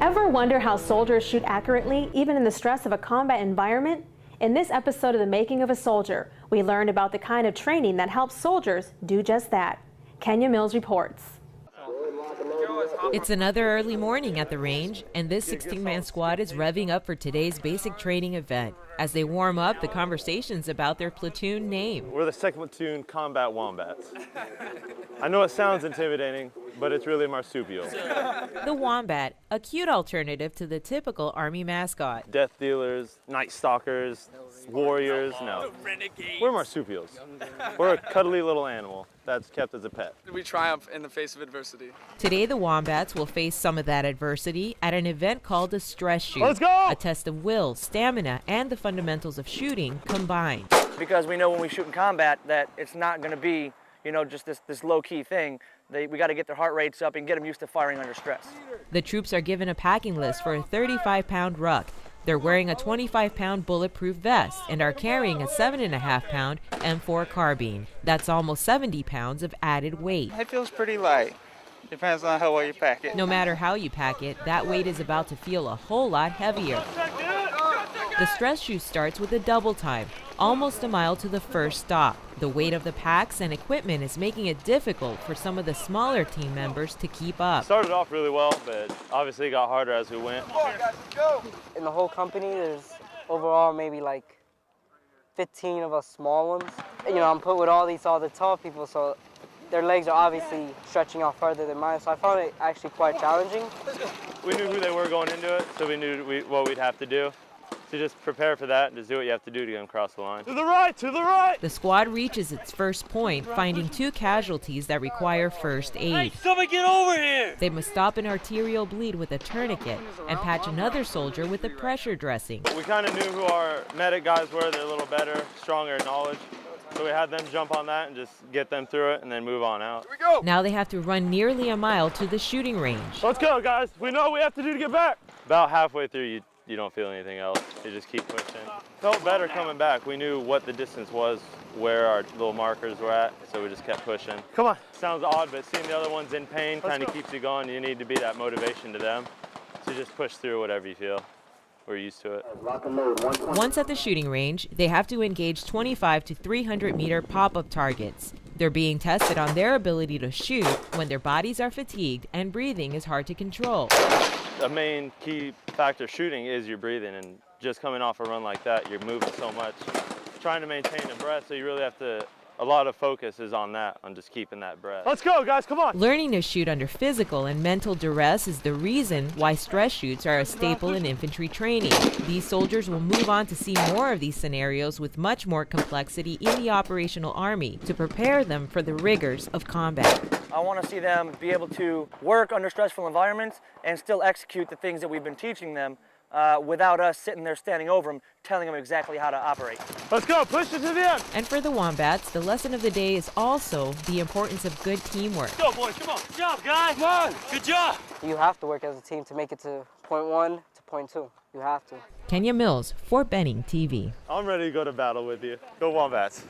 Ever wonder how soldiers shoot accurately, even in the stress of a combat environment? In this episode of The Making of a Soldier, we learn about the kind of training that helps soldiers do just that. Kenya Mills reports. It's another early morning at the range, and this 16-man squad is revving up for today's basic training event. As they warm up, the conversations about their platoon name. We're the 2nd Platoon Combat Wombats. I know it sounds intimidating, but it's really marsupial. The Wombat, a cute alternative to the typical Army mascot. Death dealers, night stalkers, warriors, no. We're marsupials. We're a cuddly little animal that's kept as a pet. We triumph in the face of adversity. Today, the Wombats will face some of that adversity at an event called a stress shoot. Let's go! A test of will, stamina, and the fundamentals of shooting combined. Because we know when we shoot in combat that it's not going to be, just this low-key thing. We got to get their heart rates up and get them used to firing under stress. The troops are given a packing list for a 35-pound ruck. They're wearing a 25-pound bulletproof vest and are carrying a 7.5-pound M4 carbine. That's almost 70 pounds of added weight. It feels pretty light. Depends on how well you pack it. No matter how you pack it, that weight is about to feel a whole lot heavier. The stress shoot starts with a double time, almost a mile to the first stop. The weight of the packs and equipment is making it difficult for some of the smaller team members to keep up. Started off really well, but obviously it got harder as we went. In the whole company, there's overall maybe like 15 of us small ones. I'm put with all the tall people, so their legs are obviously stretching out further than mine, so I found it actually quite challenging. We knew who they were going into it, so we knew what we'd have to do. So just prepare for that and just do what you have to do to get them across the line. To the right, to the right! The squad reaches its first point, finding 2 casualties that require first aid. Hey, somebody get over here! They must stop an arterial bleed with a tourniquet and patch another soldier with a pressure dressing. We kind of knew who our medic guys were. They're a little better, stronger in knowledge. So we had them jump on that and just get them through it and then move on out. Here we go! Now they have to run nearly a mile to the shooting range. Let's go, guys. We know what we have to do to get back. About halfway through, you don't feel anything else. You just keep pushing. Felt better coming back. We knew what the distance was, where our little markers were at, so we just kept pushing. Come on. Sounds odd, but seeing the other ones in pain kind of keeps you going. You need to be that motivation to them. So just push through whatever you feel. We're used to it. Once at the shooting range, they have to engage 25 to 300 meter pop-up targets. They're being tested on their ability to shoot when their bodies are fatigued and breathing is hard to control. The main key factor shooting is your breathing, and just coming off a run like that, you're moving so much, trying to maintain a breath, so you really have to, a lot of focus is on that, on just keeping that breath. Let's go, guys, come on! Learning to shoot under physical and mental duress is the reason why stress shoots are a staple in infantry training. These soldiers will move on to see more of these scenarios with much more complexity in the operational army to prepare them for the rigors of combat. I want to see them be able to work under stressful environments and still execute the things that we've been teaching them without us sitting there standing over them, telling them exactly how to operate. Let's go, push it to the end! And for the Wombats, the lesson of the day is also the importance of good teamwork. Go, boys, come on. Good job, guys. Come on. Good job. You have to work as a team to make it to point 1 to point 2. You have to. Kenya Mills, Fort Benning TV. I'm ready to go to battle with you. Go Wombats.